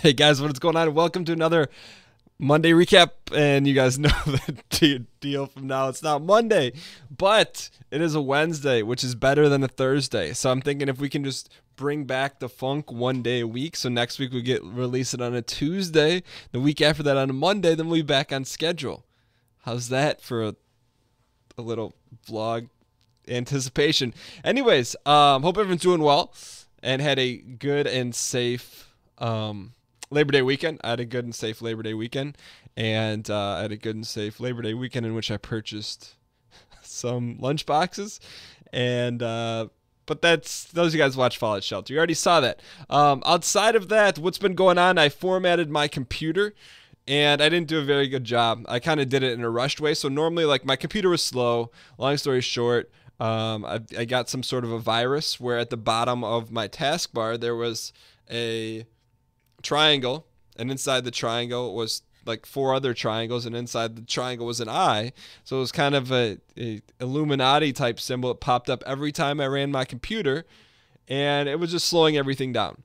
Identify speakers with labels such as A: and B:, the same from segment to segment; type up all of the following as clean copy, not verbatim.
A: Hey guys, what's going on? Welcome to another Monday recap. And you guys know the deal from now. It's not Monday, but it is a Wednesday, which is better than a Thursday. So I'm thinking if we can just bring back the funk one day a week. So next week we get release it on a Tuesday. The week after that on a Monday, then we'll be back on schedule. How's that for a little vlog anticipation? Anyways, hope everyone's doing well and had a good and safe Labor Day weekend. I had a good and safe Labor Day weekend, and I had a good and safe Labor Day weekend in which I purchased some lunch boxes, and but those of you guys watch Fallout Shelter, you already saw that. Outside of that, what's been going on? I formatted my computer, and I didn't do a very good job. I kind of did it in a rushed way. So normally, like, my computer was slow. Long story short, I got some sort of a virus where at the bottom of my taskbar there was a triangle, and inside the triangle was like 4 other triangles, and inside the triangle was an eye. So it was kind of a Illuminati type symbol. It popped up every time I ran my computer, and it was just slowing everything down.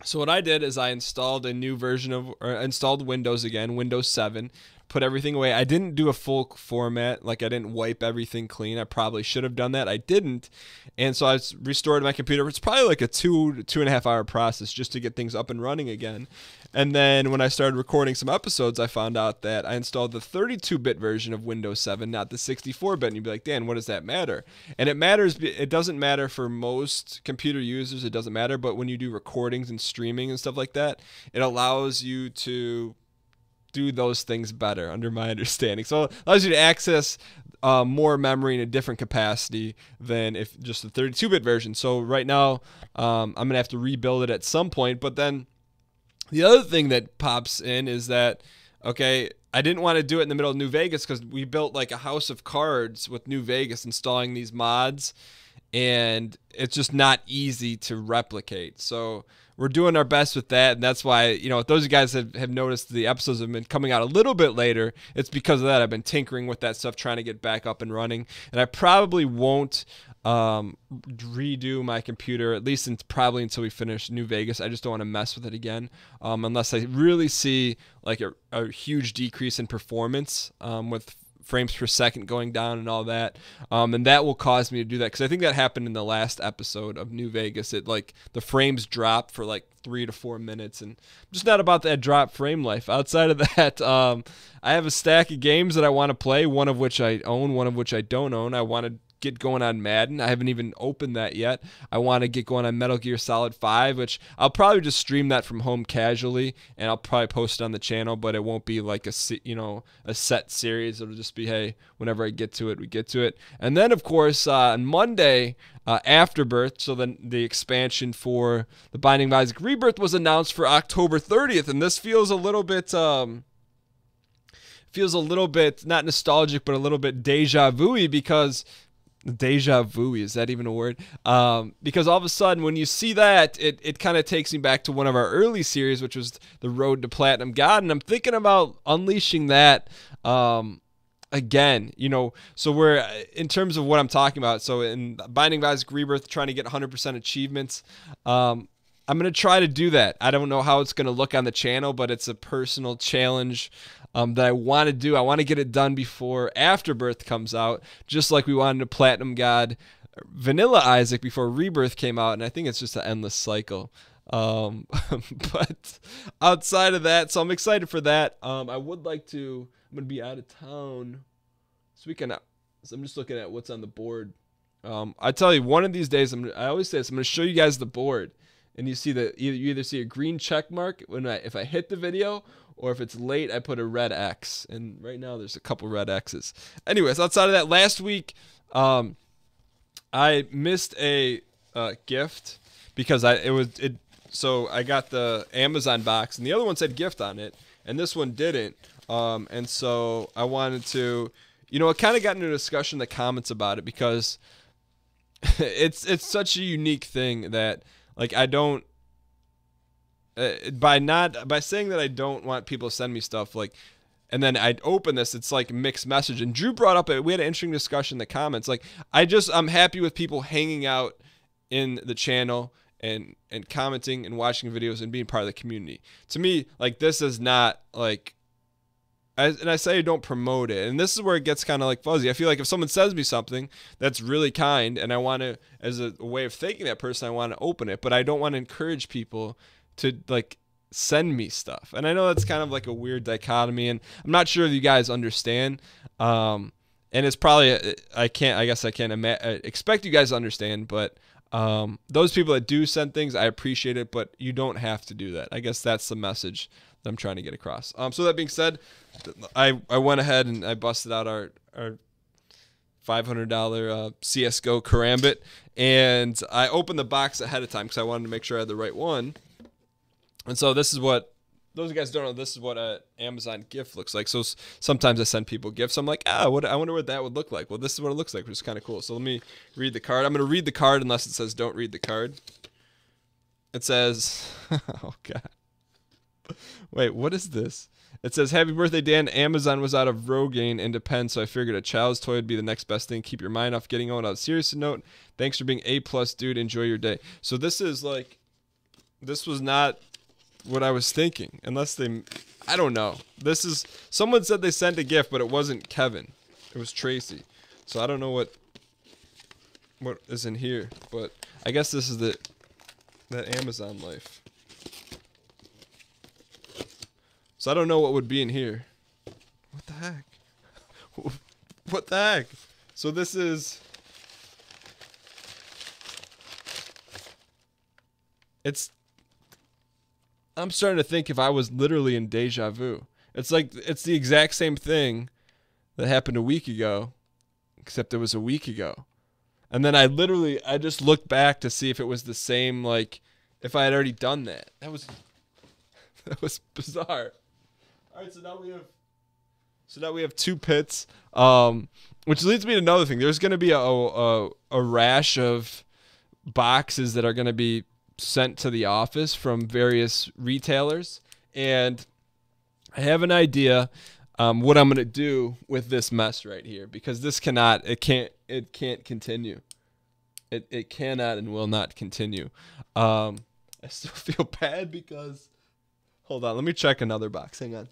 A: So what I did is I installed a new version of, or installed Windows again, Windows 7, put everything away. I didn't do a full format, like I didn't wipe everything clean. I probably should have done that. I didn't. And so I restored my computer. It's probably like a 2.5 hour process just to get things up and running again. And then when I started recording some episodes, I found out that I installed the 32-bit version of Windows 7, not the 64-bit. And you'd be like, Dan, what does that matter? And it matters. It doesn't matter for most computer users. It doesn't matter. But when you do recordings and streaming and stuff like that, it allows you to do those things better, under my understanding. So it allows you to access more memory in a different capacity than if just the 32-bit version. So right now, I'm going to have to rebuild it at some point. But then the other thing that pops in is that, okay, I didn't want to do it in the middle of New Vegas because we built like a house of cards with New Vegas installing these mods, and it's just not easy to replicate. So we're doing our best with that, and that's why, you know, if those of you guys have noticed the episodes have been coming out a little bit later, it's because of that. I've been tinkering with that stuff, trying to get back up and running, and I probably won't redo my computer, at least probably until we finish New Vegas. I just don't want to mess with it again, unless I really see like a huge decrease in performance with frames per second going down and all that, and that will cause me to do that, because I think that happened in the last episode of New Vegas. It, like, the frames dropped for like 3 to 4 minutes, and I'm just not about that drop frame life. Outside of that, I have a stack of games that I want to play, one of which I own, one of which I don't own. I want to get going on Madden. I haven't even opened that yet. I want to get going on Metal Gear Solid 5, which I'll probably just stream that from home casually, and I'll probably post it on the channel, but it won't be like a set series. It'll just be, hey, whenever I get to it, we get to it. And then, of course, on Monday, Afterbirth, so then the expansion for the Binding of Isaac Rebirth was announced for October 30th, and this feels a little bit not nostalgic, but a little bit deja vu-y, because deja vu, is that even a word? Because all of a sudden when you see that, it kind of takes me back to one of our early series, which was the Road to Platinum God, and I'm thinking about unleashing that again, you know. So we're, in terms of what I'm talking about, so in Binding of Isaac Rebirth, trying to get 100% achievements, I'm going to try to do that. I don't know how it's going to look on the channel, but it's a personal challenge that I want to do. I want to get it done before Afterbirth comes out, just like we wanted to Platinum God Vanilla Isaac before Rebirth came out, and I think it's just an endless cycle. But outside of that, so I'm excited for that. I would like to, I'm going to be out of town this weekend, so I'm just looking at what's on the board. I tell you, one of these days, I always say this, I'm going to show you guys the board, and you see you either see a green check mark if I hit the video, or if it's late, I put a red X. And right now, there's a couple red X's. Anyways, outside of that, last week, I missed a gift because so I got the Amazon box, and the other one said gift on it, and this one didn't. And so I wanted to, you know, I kind of got into a discussion in the comments about it, because it's such a unique thing that, like, I don't, by saying that I don't want people to send me stuff, like, and then I'd open this, it's like mixed message. And Drew brought up, we had an interesting discussion in the comments. Like, I'm happy with people hanging out in the channel and commenting and watching videos and being part of the community. To me, like, this is not like, and I say don't promote it. And this is where it gets kind of like fuzzy. I feel like if someone says me something that's really kind and I want to, as a way of thanking that person, I want to open it, but I don't want to encourage people to like send me stuff. And I know that's kind of like a weird dichotomy, and I'm not sure if you guys understand. And it's probably, I guess I can't expect you guys to understand, but those people that do send things, I appreciate it, but you don't have to do that. I guess that's the message that I'm trying to get across. So that being said, I went ahead and I busted out our $500 CSGO Karambit, and I opened the box ahead of time because I wanted to make sure I had the right one. And so this is what, those of you guys don't know, this is what an Amazon gift looks like. So sometimes I send people gifts. I'm like, I wonder what that would look like. Well, this is what it looks like, which is kind of cool. So let me read the card. I'm going to read the card unless it says don't read the card. It says, oh, God. Wait, what is this? It says, happy birthday, Dan. Amazon was out of Rogaine and Depend, so I figured a child's toy would be the next best thing. Keep your mind off getting on. On a serious note, thanks for being A+, dude. Enjoy your day. So this is like, this was not what I was thinking, unless they, I don't know. This is, someone said they sent a gift, but it wasn't Kevin. It was Tracy. So I don't know what is in here, but I guess this is that Amazon life. So I don't know what would be in here. What the heck? What the heck? So this is, I'm starting to think if I was literally in deja vu. It's like, it's the exact same thing that happened a week ago, except it was a week ago. And then I just looked back to see if it was the same, like, if I had already done that. That was bizarre. All right, so now we have two pits, which leads me to another thing. There's going to be a rash of boxes that are going to be sent to the office from various retailers, and I have an idea what I'm going to do with this mess right here, because this it can't continue. It cannot and will not continue. I still feel bad because, hold on, let me check another box. Hang on.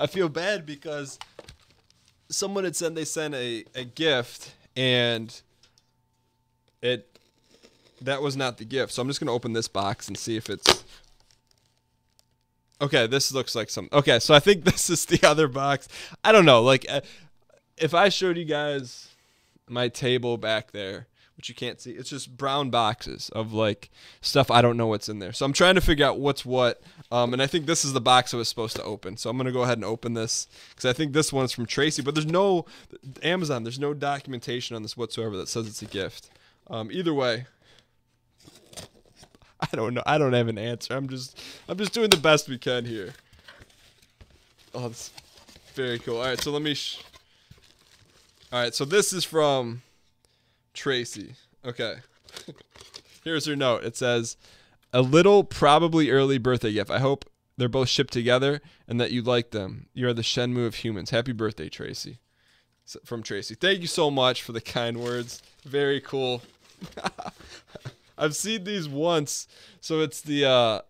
A: I feel bad because someone had said they sent a gift, and that was not the gift. So I'm just going to open this box and see if it's, okay, this looks like some, okay, so I think this is the other box. I don't know, like, if I showed you guys my table back there, which you can't see, it's just brown boxes of like stuff I don't know what's in there. So I'm trying to figure out what's what, and I think this is the box I was supposed to open. So I'm going to go ahead and open this, because I think this one's from Tracy, but there's no, Amazon, there's no documentation on this whatsoever that says it's a gift. Either way, I don't know. I don't have an answer. I'm just doing the best we can here. Oh, that's very cool. All right, so let me all right, so this is from Tracy. Okay. Here's her note. It says, a little probably early birthday gift. I hope they're both shipped together and that you like them. You are the Shenmue of humans. Happy birthday, Tracy. From Tracy. Thank you so much for the kind words. Very cool. I've seen these once. So it's the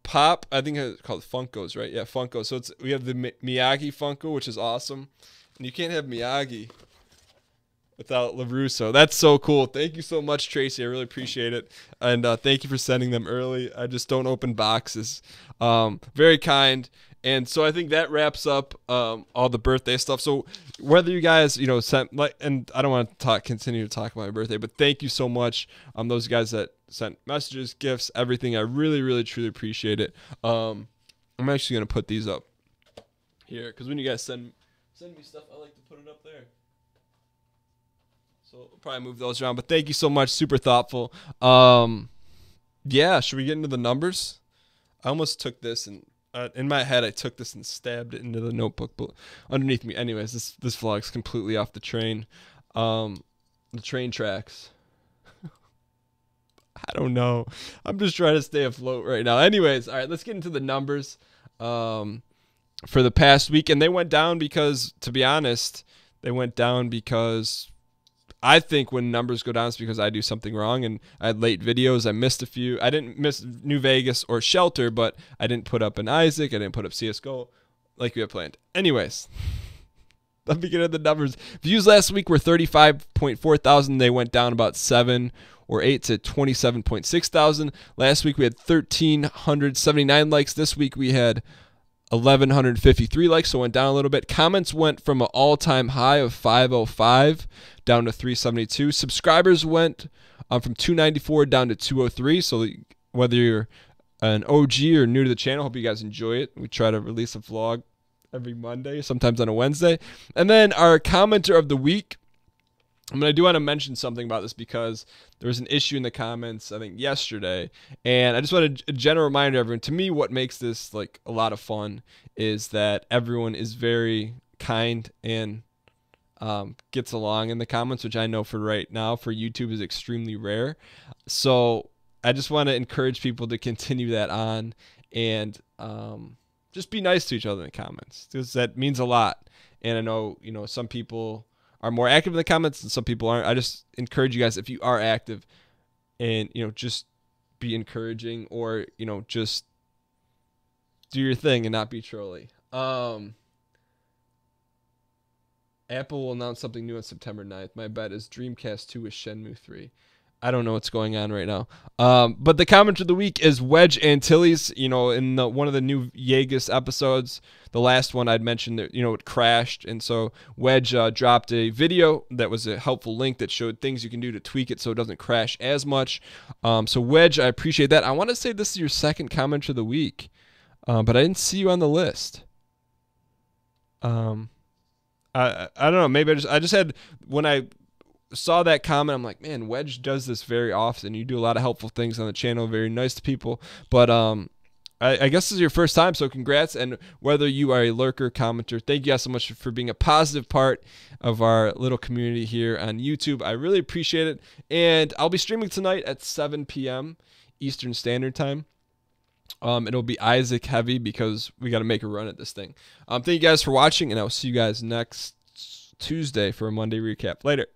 A: Pop, I think it's called Funkos, right? Yeah, Funko. So we have the Miyagi Funko, which is awesome. And you can't have Miyagi without LaRusso. That's so cool. Thank you so much, Tracy. I really appreciate it. And thank you for sending them early. I just don't open boxes. Very kind. And so I think that wraps up all the birthday stuff. So whether you guys, sent, like, and I don't want to continue to talk about my birthday, but thank you so much. Those guys that sent messages, gifts, everything. I really, really, truly appreciate it. I'm actually going to put these up here, because when you guys send me stuff, I like to put it up there. So we'll probably move those around, but thank you so much. Super thoughtful. Yeah, should we get into the numbers? I almost took this and in my head I took this and stabbed it into the notebook, but underneath me. Anyways, this vlog's completely off the train. The train tracks. I don't know. I'm just trying to stay afloat right now. Anyways, all right, let's get into the numbers for the past week. And they went down because, to be honest, they went down because I think when numbers go down, it's because I do something wrong. And I had late videos. I missed a few. I didn't miss New Vegas or Shelter, but I didn't put up an Isaac. I didn't put up CSGO like we had planned. Anyways, let me get into the numbers. Views last week were 35.4 thousand. They went down about 7 or 8 to 27.6 thousand. Last week we had 1,379 likes. This week we had 1,153 likes, so it went down a little bit. Comments went from an all-time high of 505 down to 372. Subscribers went from 294 down to 203. So whether you're an OG or new to the channel, hope you guys enjoy it. We try to release a vlog every Monday, sometimes on a Wednesday. And then our commenter of the week, I do want to mention something about this because there was an issue in the comments, I think, yesterday. And I just want a general reminder to everyone, to me, what makes this like a lot of fun is that everyone is very kind and gets along in the comments, which I know for right now for YouTube is extremely rare. So I just want to encourage people to continue that on and just be nice to each other in the comments, because that means a lot. And I know, some people are more active in the comments and some people aren't. I just encourage you guys, if you are active, and just be encouraging, or just do your thing and not be trolly. Apple will announce something new on September 9th. My bet is Dreamcast 2 with Shenmue 3. I don't know what's going on right now. But the comment of the week is Wedge Antilles. In one of the new Yeagus episodes, the last one I'd mentioned that, it crashed. And so Wedge dropped a video that was a helpful link that showed things you can do to tweak it so it doesn't crash as much. So Wedge, I appreciate that. I want to say this is your second comment of the week, but I didn't see you on the list. I don't know. Maybe I just had, when I saw that comment, I'm like, man, Wedge does this very often. You do a lot of helpful things on the channel, very nice to people. But I guess this is your first time, so congrats. And whether you are a lurker, commenter, thank you guys so much for being a positive part of our little community here on YouTube. I really appreciate it. And I'll be streaming tonight at 7 p.m. Eastern Standard Time. It'll be Isaac heavy because we got to make a run at this thing. Thank you guys for watching, and I'll see you guys next Tuesday for a Monday recap. Later.